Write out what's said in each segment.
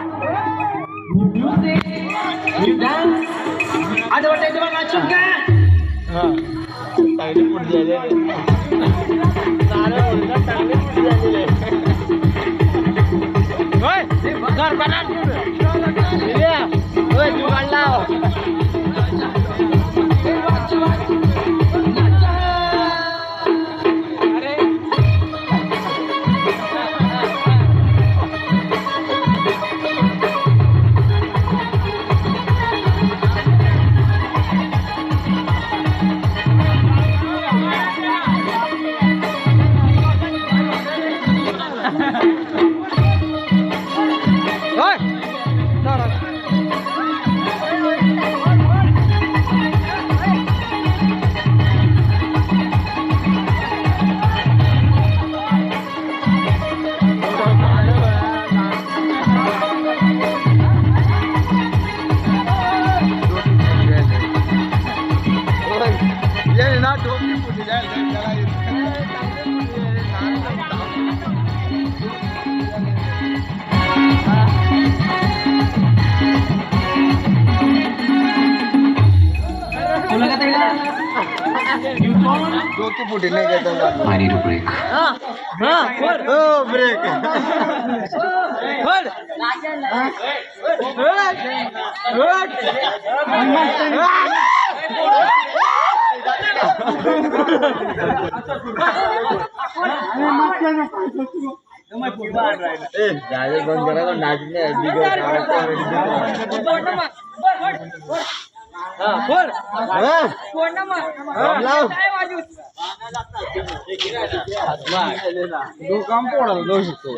Music, you dance. Ada waktu itu macam kan? चांगली पुढे झाले सारे बोलतात चांगली पुढे झालेले होय घर बना होय तू काढला I need a break. Oh, break. काम पोडायला जाऊ शकतो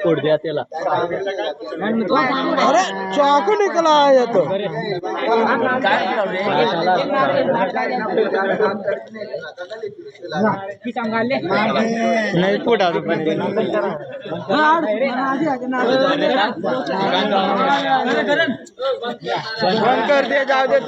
फोड द्या त्याला अरे चाकू निकला येतो नहीं फोटा बंद कर दिया जाओ दे